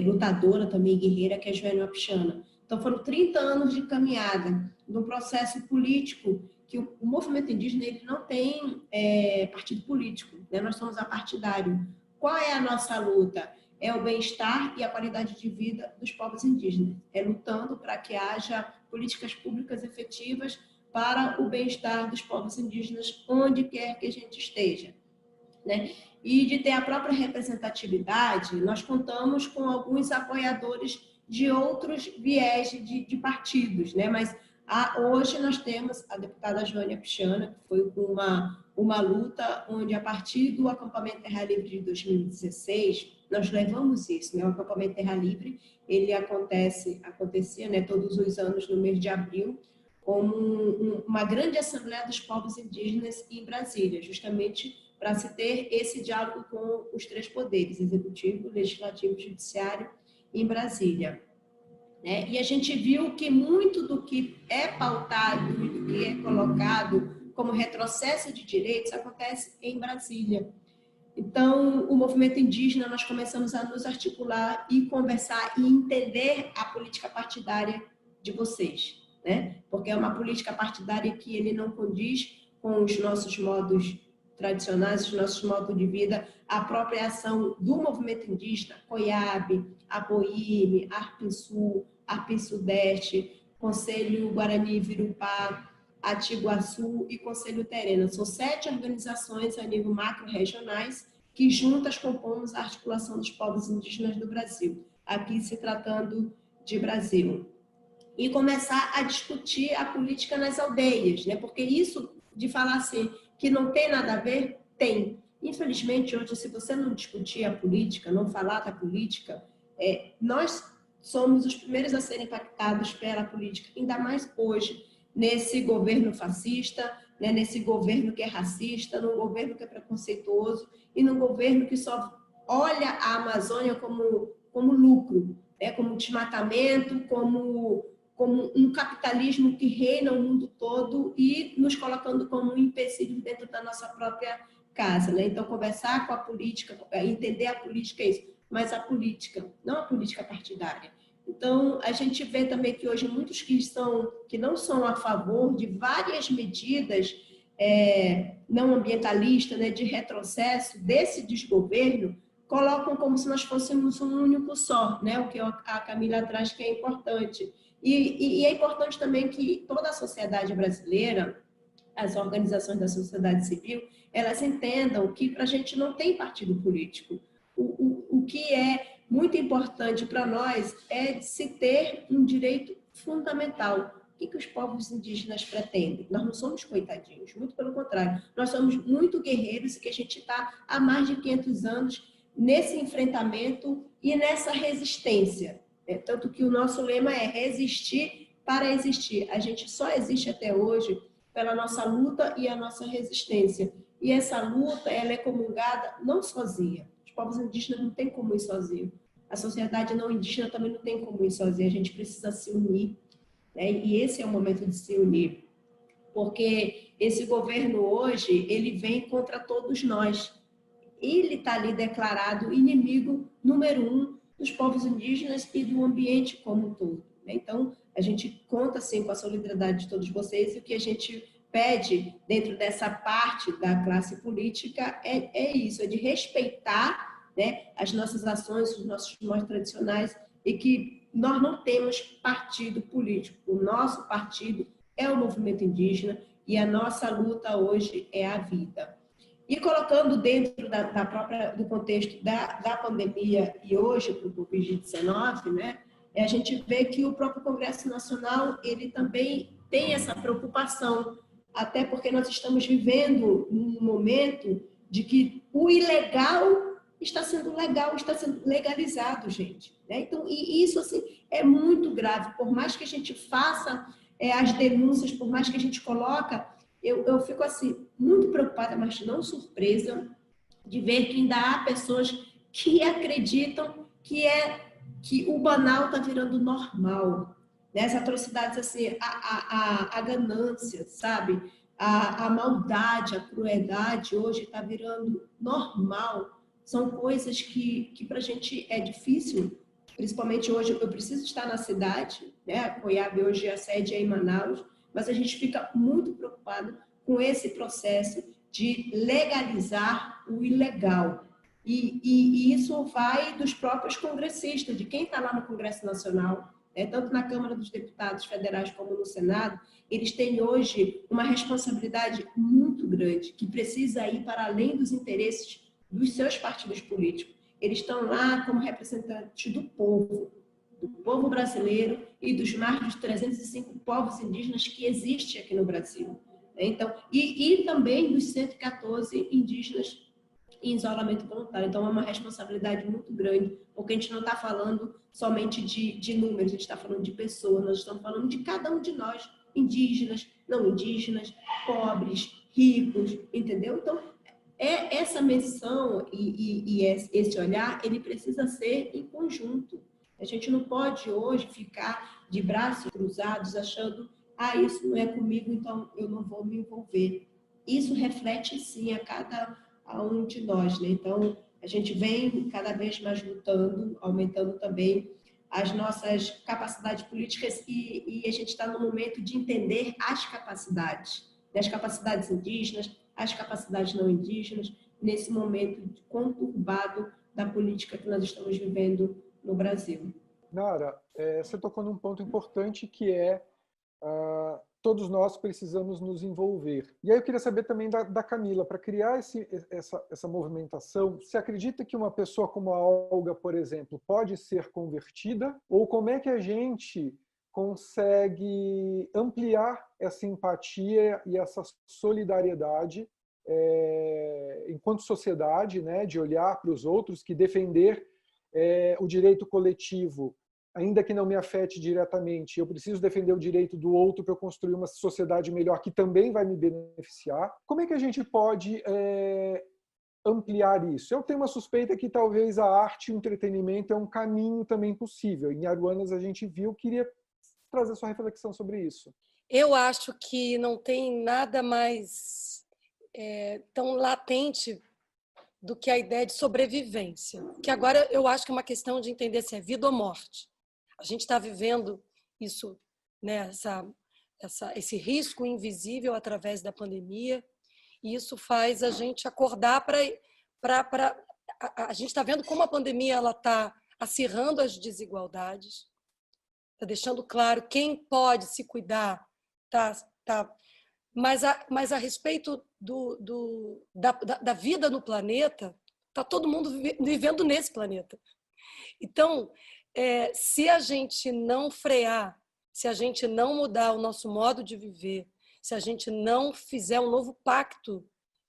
lutadora também, guerreira, que é Joênia Wapichana. Então, foram 30 anos de caminhada no processo político, que o movimento indígena ele não tem partido político, né? Nós somos apartidário. Qual é a nossa luta? É o bem-estar e a qualidade de vida dos povos indígenas. É lutando para que haja políticas públicas efetivas para o bem-estar dos povos indígenas, onde quer que a gente esteja, né? E de ter a própria representatividade, nós contamos com alguns apoiadores de outros viés de partidos, né? Mas hoje nós temos a deputada Joênia Wapichana, que foi uma luta onde, a partir do acampamento Terra Livre de 2016, nós levamos isso, né? O acampamento Terra Livre, ele acontecia, né, todos os anos no mês de abril, como uma grande assembleia dos povos indígenas em Brasília, justamente para se ter esse diálogo com os três poderes, executivo, legislativo e judiciário, em Brasília. Né? E a gente viu que muito do que é pautado e do que é colocado como retrocesso de direitos acontece em Brasília. Então, o movimento indígena, nós começamos a nos articular e conversar e entender a política partidária de vocês, né? Porque é uma política partidária que ele não condiz com os nossos modos tradicionais, os nossos modos de vida, a apropriação do movimento indígena, COIAB, APOIME, ARPINSUL, ARPIN-Sudeste, Conselho Guarani Virupá, Atiguaçu e Conselho Terena. São 7 organizações a nível macro-regionais que juntas compomos a articulação dos povos indígenas do Brasil, aqui se tratando de Brasil. E começar a discutir a política nas aldeias, né? Porque isso de falar assim, que não tem nada a ver, tem. Infelizmente, hoje, se você não discutir a política, não falar da política, nós somos os primeiros a serem impactados pela política, ainda mais hoje, nesse governo fascista, né, nesse governo que é racista, num governo que é preconceituoso e num governo que só olha a Amazônia como lucro, né, como desmatamento, como um capitalismo que reina o mundo todo e nos colocando como um empecilho dentro da nossa própria casa. Né? Então, conversar com a política, entender a política é isso, mas a política, não a política partidária. Então, a gente vê também que hoje muitos que não são a favor de várias medidas não ambientalistas, né, de retrocesso desse desgoverno, colocam como se nós fôssemos um único só, né, o que a Camila traz que é importante. E é importante também que toda a sociedade brasileira, as organizações da sociedade civil, elas entendam que para a gente não tem partido político. O que é muito importante para nós é se ter um direito fundamental. O que os povos indígenas pretendem? Nós não somos coitadinhos, muito pelo contrário. Nós somos muito guerreiros e que a gente está há mais de 500 anos nesse enfrentamento e nessa resistência. Tanto que o nosso lema é resistir para existir. A gente só existe até hoje pela nossa luta e a nossa resistência. E essa luta, ela é comungada não sozinha. Os povos indígenas não têm como ir sozinhos. A sociedade não indígena também não tem como ir sozinha. A gente precisa se unir, né? E esse é o momento de se unir. Porque esse governo hoje, ele vem contra todos nós. Ele está ali declarado inimigo número 1 dos povos indígenas e do ambiente como um todo. Então, a gente conta, sim, com a solidariedade de todos vocês, e o que a gente pede dentro dessa parte da classe política é isso, é de respeitar, né, as nossas ações, os nossos modos tradicionais, e que nós não temos partido político. O nosso partido é o movimento indígena e a nossa luta hoje é a vida. E colocando dentro do contexto da pandemia e hoje para o Covid-19, né, a gente vê que o próprio Congresso Nacional ele também tem essa preocupação, até porque nós estamos vivendo um momento de que o ilegal está sendo legal, está sendo legalizado, gente. Né? Então, e isso assim, é muito grave. Por mais que a gente faça as denúncias, por mais que a gente coloca, eu fico assim, muito preocupada, mas não surpresa, de ver que ainda há pessoas que acreditam que o banal está virando normal. Né? As atrocidades, assim, a ganância, sabe? A maldade, a crueldade hoje está virando normal. São coisas que para a gente é difícil, principalmente hoje eu preciso estar na cidade, né? A COIAB hoje a sede é em Manaus, mas a gente fica muito preocupado com esse processo de legalizar o ilegal. E isso vai dos próprios congressistas, de quem está lá no Congresso Nacional, né? Tanto na Câmara dos Deputados Federais como no Senado, eles têm hoje uma responsabilidade muito grande, que precisa ir para além dos interesses dos seus partidos políticos. Eles estão lá como representantes do povo brasileiro e dos mais de 305 povos indígenas que existem aqui no Brasil. Então, e também dos 114 indígenas em isolamento voluntário. Então, é uma responsabilidade muito grande, porque a gente não está falando somente de números, a gente está falando de pessoas, nós estamos falando de cada um de nós, indígenas, não indígenas, pobres, ricos, entendeu? Então, essa menção e esse olhar, ele precisa ser em conjunto. A gente não pode hoje ficar de braços cruzados achando isso não é comigo, então eu não vou me envolver. Isso reflete, sim, a cada um de nós. Né? Então, a gente vem cada vez mais lutando, aumentando também as nossas capacidades políticas e a gente está no momento de entender as capacidades indígenas, as capacidades não indígenas, nesse momento conturbado da política que nós estamos vivendo no Brasil. Nara, você tocou num ponto importante que é todos nós precisamos nos envolver. E aí eu queria saber também da Camila, para criar essa movimentação, você acredita que uma pessoa como a Olga, por exemplo, pode ser convertida? Ou como é que a gente consegue ampliar essa empatia e essa solidariedade enquanto sociedade, né, de olhar para os outros, que defender o direito coletivo, ainda que não me afete diretamente, eu preciso defender o direito do outro para eu construir uma sociedade melhor que também vai me beneficiar. Como é que a gente pode ampliar isso? Eu tenho uma suspeita que talvez a arte e o entretenimento é um caminho também possível. Em Aruanas a gente viu, queria trazer sua reflexão sobre isso. Eu acho que não tem nada mais tão latente do que a ideia de sobrevivência, que agora eu acho que é uma questão de entender se é vida ou morte. A gente está vivendo isso, né, esse risco invisível através da pandemia, e isso faz a gente acordar para... A gente está vendo como a pandemia está acirrando as desigualdades, está deixando claro quem pode se cuidar, mas a respeito da vida no planeta, está todo mundo vivendo nesse planeta. Então, se a gente não frear, se a gente não mudar o nosso modo de viver, se a gente não fizer um novo pacto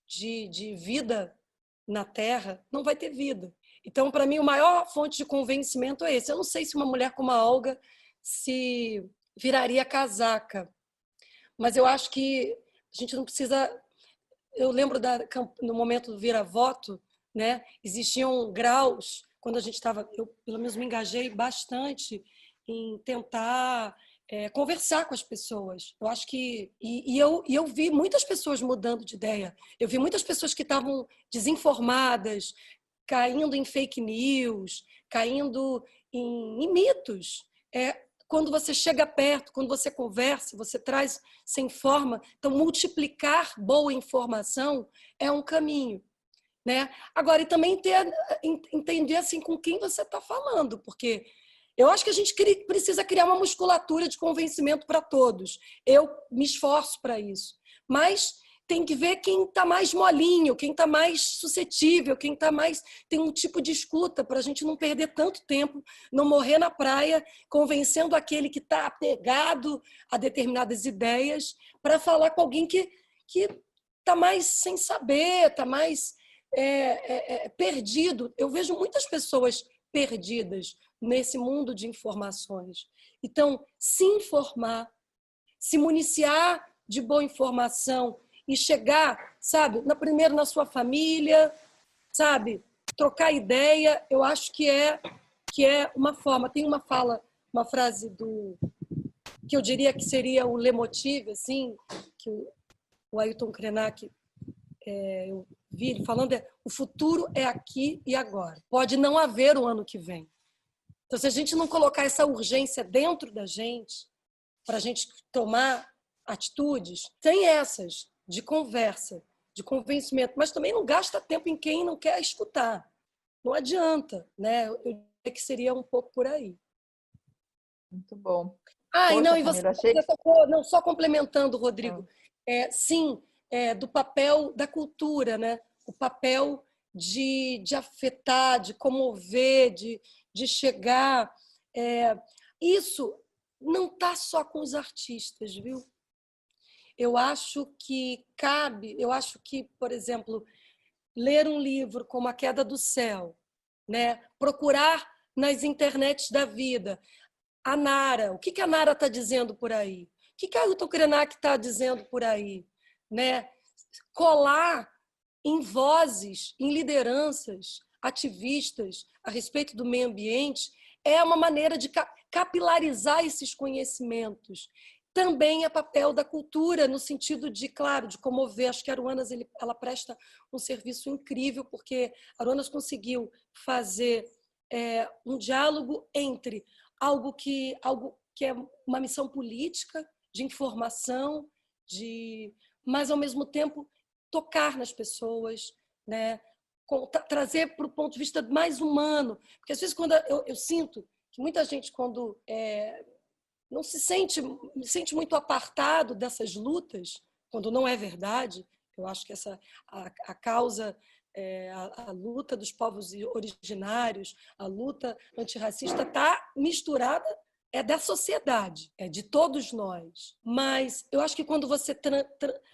de vida na Terra, não vai ter vida. Então, para mim, a maior fonte de convencimento é esse. Eu não sei se uma mulher como a Olga se viraria casaca, mas eu acho que a gente não precisa... Eu lembro no momento do vira-voto, né, existiam graus, quando a gente estava... Eu, pelo menos, me engajei bastante em tentar conversar com as pessoas. Eu acho que... eu vi muitas pessoas mudando de ideia. Eu vi muitas pessoas que estavam desinformadas, caindo em fake news, caindo em mitos. Quando você chega perto, quando você conversa, você traz, você informa. Então, multiplicar boa informação é um caminho, né? Agora, e também entender assim, com quem você está falando, porque eu acho que a gente precisa criar uma musculatura de convencimento para todos. Eu me esforço para isso. Mas tem que ver quem está mais molinho, quem está mais suscetível, quem está mais... Tem um tipo de escuta para a gente não perder tanto tempo, não morrer na praia, convencendo aquele que está apegado a determinadas ideias, para falar com alguém que está mais sem saber, está mais perdido. Eu vejo muitas pessoas perdidas nesse mundo de informações. Então, se informar, se municiar de boa informação e chegar, sabe, primeiro na sua família, sabe, trocar ideia, eu acho que é uma forma. Tem uma frase que eu diria que seria o leitmotiv, assim, que o Ailton Krenak, eu vi ele falando, o futuro é aqui e agora. Pode não haver o ano que vem. Então, se a gente não colocar essa urgência dentro da gente, para a gente tomar atitudes, tem essas de conversa, de convencimento, mas também não gasta tempo em quem não quer escutar. Não adianta, né? Eu diria que seria um pouco por aí. Muito bom. Poxa, e você Camila, tocou, não, só complementando, Rodrigo, sim, do papel da cultura, né? O papel de afetar, de comover, de chegar. Isso não está só com os artistas, viu? Eu acho que por exemplo, ler um livro como A Queda do Céu, né? Procurar nas internets da vida a Nara, o que a Nara está dizendo por aí? O que a Ailton Krenak está dizendo por aí? Né? Colar em vozes, em lideranças, ativistas a respeito do meio ambiente é uma maneira de capilarizar esses conhecimentos. Também é papel da cultura, no sentido de, claro, de comover. Acho que a Aruanas ela presta um serviço incrível, porque a Aruanas conseguiu fazer um diálogo entre algo que é uma missão política, de informação, mas, ao mesmo tempo, tocar nas pessoas, né? Trazer para o ponto de vista mais humano. Porque, às vezes, quando eu sinto que muita gente, quando não se sente muito apartado dessas lutas, quando não é verdade. Eu acho que a causa, a luta dos povos originários, a luta antirracista está misturada, é da sociedade, é de todos nós. Mas eu acho que quando você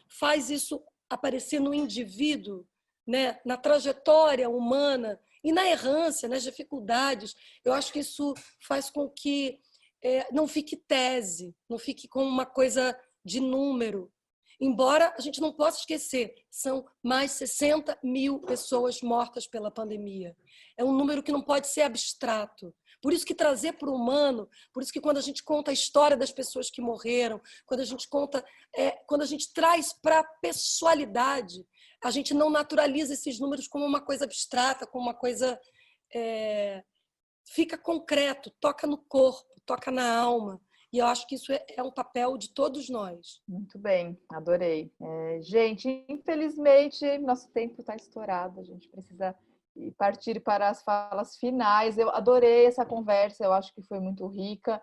faz isso aparecer no indivíduo, né, na trajetória humana e na errância, nas dificuldades, eu acho que isso faz com que não fique tese, não fique como uma coisa de número. Embora a gente não possa esquecer, são mais 60 mil pessoas mortas pela pandemia. É um número que não pode ser abstrato. Por isso que trazer para o humano, por isso que quando a gente conta a história das pessoas que morreram, quando a gente traz para a pessoalidade, a gente não naturaliza esses números como uma coisa abstrata, como uma coisa... fica concreto, toca no corpo, toca na alma. E eu acho que isso é um papel de todos nós. Muito bem, adorei. Gente, infelizmente, nosso tempo está estourado. A gente precisa partir para as falas finais. Eu adorei essa conversa, eu acho que foi muito rica.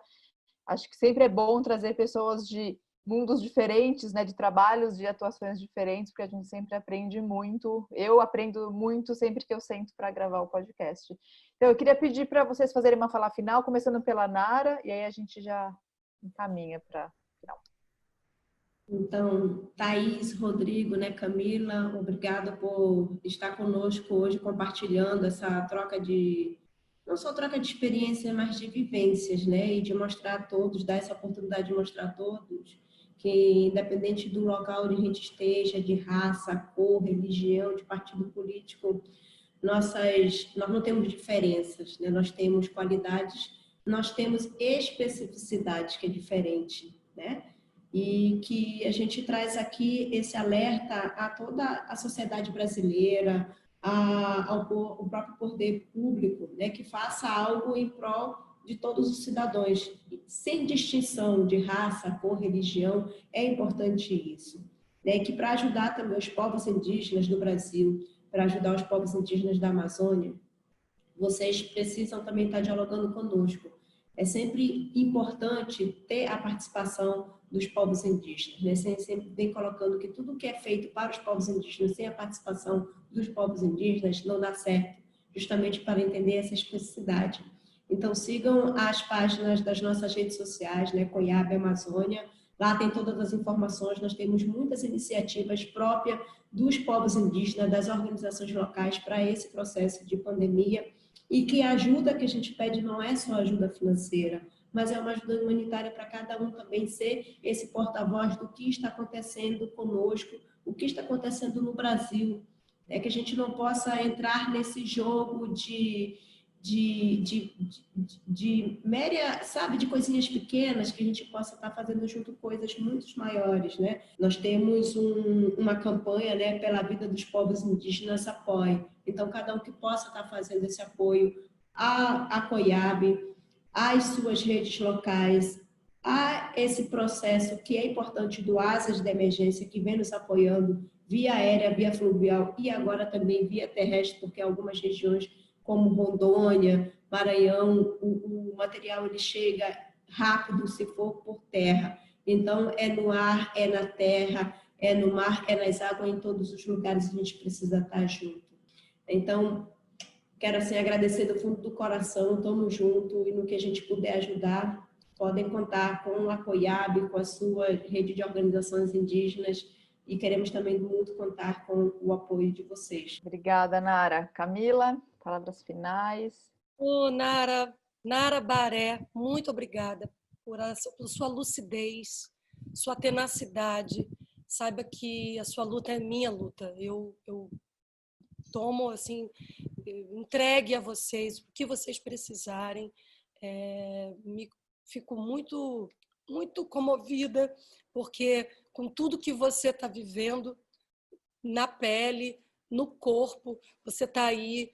Acho que sempre é bom trazer pessoas de mundos diferentes, né, de trabalhos, de atuações diferentes, porque a gente sempre aprende muito. Eu aprendo muito sempre que eu sento para gravar o podcast. Então, eu queria pedir para vocês fazerem uma fala final, começando pela Nara, e aí a gente já encaminha para o final. Então, Thaís, Rodrigo, né, Camila, obrigada por estar conosco hoje, compartilhando essa troca não só troca de experiências, mas de vivências, né, e de mostrar a todos, dar essa oportunidade de mostrar a todos que, independente do local onde a gente esteja, de raça, cor, religião, de partido político, nós não temos diferenças, né? Nós temos qualidades, nós temos especificidades, que é diferente, né? E que a gente traz aqui esse alerta a toda a sociedade brasileira, ao próprio poder público, né, que faça algo em prol de todos os cidadãos, sem distinção de raça, cor, religião. É importante isso, né, que para ajudar também os povos indígenas do Brasil, para ajudar os povos indígenas da Amazônia, vocês precisam também estar dialogando conosco. É sempre importante ter a participação dos povos indígenas, né? Sempre vem colocando que tudo que é feito para os povos indígenas sem a participação dos povos indígenas não dá certo, justamente para entender essa especificidade. Então, sigam as páginas das nossas redes sociais, né? COIAB Amazônia, lá tem todas as informações, nós temos muitas iniciativas próprias dos povos indígenas, das organizações locais para esse processo de pandemia, e que a ajuda que a gente pede não é só ajuda financeira, mas é uma ajuda humanitária para cada um também ser esse porta-voz do que está acontecendo conosco, o que está acontecendo no Brasil. É que a gente não possa entrar nesse jogo de média, sabe, de coisinhas pequenas, que a gente possa estar fazendo junto coisas muito maiores, né? Nós temos uma campanha, né, pela vida dos povos indígenas, apoie. Então, cada um que possa estar fazendo esse apoio à COIAB, às suas redes locais, a esse processo que é importante do Asas de Emergência, que vem nos apoiando via aérea, via fluvial e agora também via terrestre, porque algumas regiões como Rondônia, Maranhão, o material ele chega rápido se for por terra. Então, é no ar, é na terra, é no mar, é nas águas, em todos os lugares a gente precisa estar junto. Então, quero assim agradecer do fundo do coração, estamos juntos e no que a gente puder ajudar, podem contar com a COIAB, com a sua rede de organizações indígenas e queremos também muito contar com o apoio de vocês. Obrigada, Nara. Camila, palavras finais. Nara Baré, muito obrigada por sua lucidez, sua tenacidade. Saiba que a sua luta é minha luta. Eu tomo, assim, entregue a vocês o que vocês precisarem. Fico muito, muito comovida, porque com tudo que você está vivendo, na pele, no corpo, você está aí,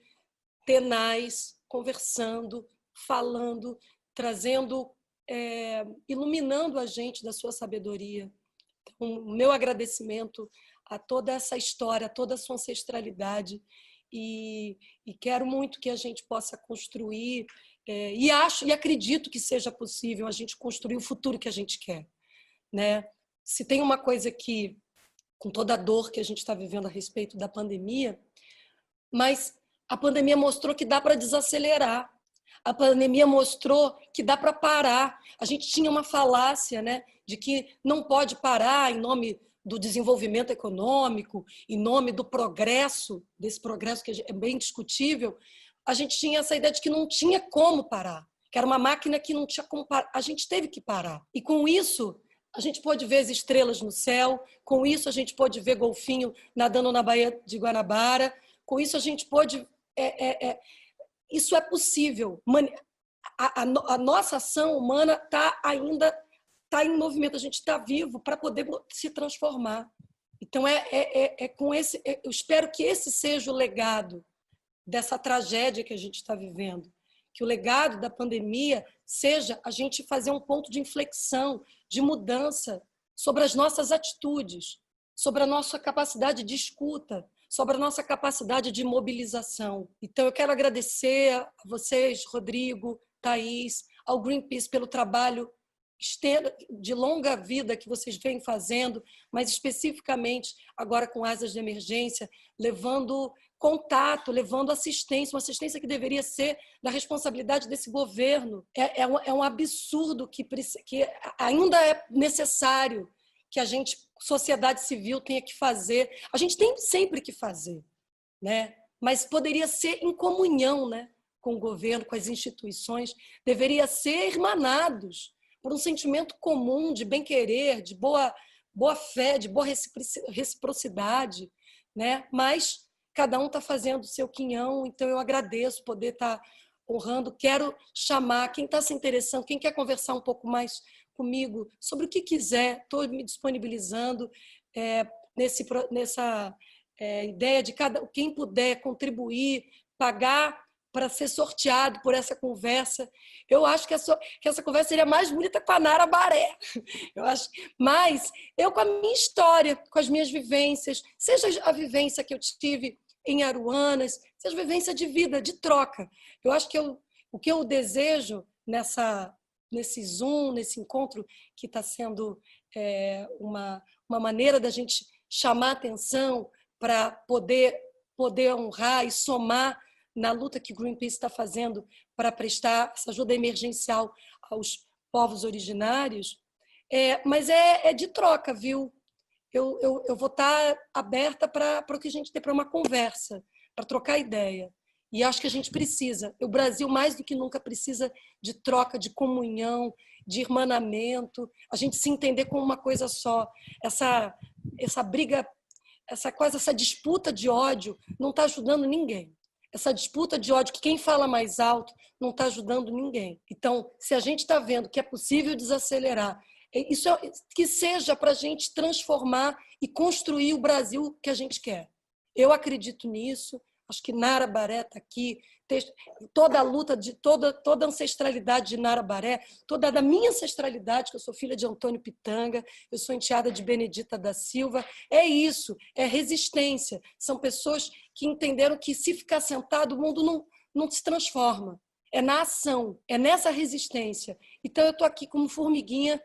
tenaz, conversando, falando, trazendo, iluminando a gente da sua sabedoria. Então, o meu agradecimento a toda essa história, a toda a sua ancestralidade, e quero muito que a gente possa construir, e acho e acredito que seja possível a gente construir o futuro que a gente quer, né? Se tem uma coisa que, com toda a dor que a gente está vivendo a respeito da pandemia, mas a pandemia mostrou que dá para desacelerar, a pandemia mostrou que dá para parar. A gente tinha uma falácia, né, de que não pode parar em nome do desenvolvimento econômico, em nome do progresso, desse progresso que é bem discutível. A gente tinha essa ideia de que não tinha como parar, que era uma máquina que não tinha como parar. A gente teve que parar. E com isso, a gente pôde ver as estrelas no céu, com isso a gente pôde ver golfinho nadando na Baía de Guanabara, com isso a gente pôde... Isso é possível. A nossa ação humana ainda está em movimento, a gente está vivo para poder se transformar. Então, com esse, eu espero que esse seja o legado dessa tragédia que a gente está vivendo, que o legado da pandemia seja a gente fazer um ponto de inflexão, de mudança sobre as nossas atitudes, sobre a nossa capacidade de escuta, sobre a nossa capacidade de mobilização. Então, eu quero agradecer a vocês, Rodrigo, Thaís, ao Greenpeace pelo trabalho de longa vida que vocês vêm fazendo, mas especificamente agora com Asas de Emergência, levando contato, levando assistência, uma assistência que deveria ser da responsabilidade desse governo. É um absurdo que ainda é necessário que a gente, sociedade civil, tenha que fazer. A gente tem sempre que fazer, né? Mas poderia ser em comunhão, né, com o governo, com as instituições, deveria ser irmanados por um sentimento comum de bem-querer, de boa fé, de boa reciprocidade, né? Mas cada um está fazendo o seu quinhão, então eu agradeço poder estar honrando. Quero chamar quem está se interessando, quem quer conversar um pouco mais comigo sobre o que quiser, estou me disponibilizando ideia de quem puder contribuir, pagar para ser sorteado por essa conversa. Eu acho que essa conversa seria mais bonita com a Nara Baré. Eu acho, mas eu, com a minha história, com as minhas vivências, seja a vivência que eu tive em Aruanas, seja a vivência de vida, de troca. Eu acho que o que eu desejo nesse Zoom, nesse encontro, que está sendo uma maneira da gente chamar atenção para poder honrar e somar na luta que o Greenpeace está fazendo para prestar essa ajuda emergencial aos povos originários, mas é de troca, viu? Eu vou estar aberta para o que a gente tem, para uma conversa, para trocar ideia. E acho que a gente precisa. O Brasil, mais do que nunca, precisa de troca, de comunhão, de irmanamento, a gente se entender como uma coisa só. Essa briga, essa disputa de ódio não está ajudando ninguém. Essa disputa de ódio, que quem fala mais alto não está ajudando ninguém. Então, se a gente está vendo que é possível desacelerar, isso que seja para a gente transformar e construir o Brasil que a gente quer. Eu acredito nisso. Acho que Nara Baré está aqui, toda a luta, toda a ancestralidade de Nara Baré, toda da minha ancestralidade, que eu sou filha de Antônio Pitanga, eu sou enteada de Benedita da Silva, é isso, é resistência. São pessoas que entenderam que se ficar sentado, o mundo não se transforma. É na ação, é nessa resistência. Então eu estou aqui como formiguinha,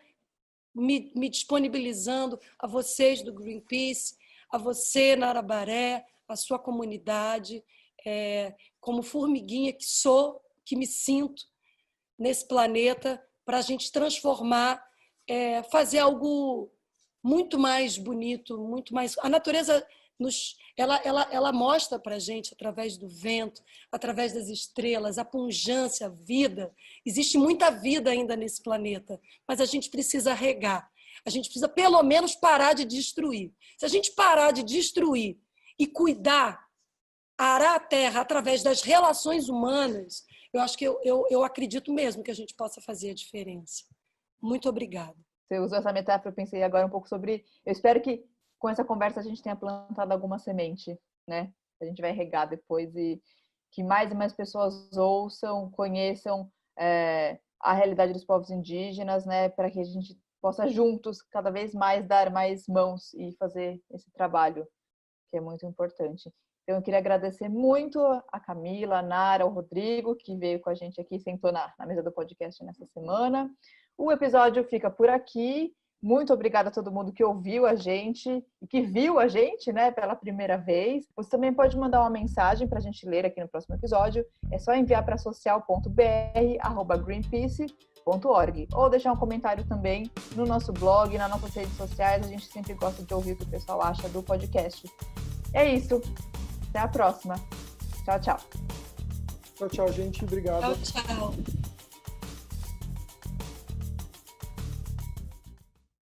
me disponibilizando a vocês do Greenpeace, a você, Nara Baré, a sua comunidade, como formiguinha que sou, que me sinto nesse planeta, para a gente transformar, fazer algo muito mais bonito, muito mais... A natureza ela mostra para a gente, através do vento, através das estrelas, a pungência, a vida. Existe muita vida ainda nesse planeta, mas a gente precisa regar. A gente precisa, pelo menos, parar de destruir. Se a gente parar de destruir e cuidar, arar a terra através das relações humanas, eu acho que eu acredito mesmo que a gente possa fazer a diferença. Muito obrigada. Você usou essa metáfora, eu pensei agora um pouco sobre... Eu espero que com essa conversa a gente tenha plantado alguma semente, né? A gente vai regar depois e que mais e mais pessoas ouçam, conheçam a realidade dos povos indígenas, né? Para que a gente possa juntos, cada vez mais, dar mais mãos e fazer esse trabalho, que é muito importante. Então, eu queria agradecer muito a Camila, a Nara, o Rodrigo, que veio com a gente aqui, sentou na mesa do podcast nessa semana. O episódio fica por aqui. Muito obrigada a todo mundo que ouviu a gente e que viu a gente, né, pela primeira vez. Você também pode mandar uma mensagem para a gente ler aqui no próximo episódio. É só enviar para social.br@greenpeace.org ou deixar um comentário também no nosso blog, nas nossas redes sociais. A gente sempre gosta de ouvir o que o pessoal acha do podcast. É isso. Até a próxima. Tchau, tchau. Tchau, tchau, gente. Obrigado. Tchau, tchau.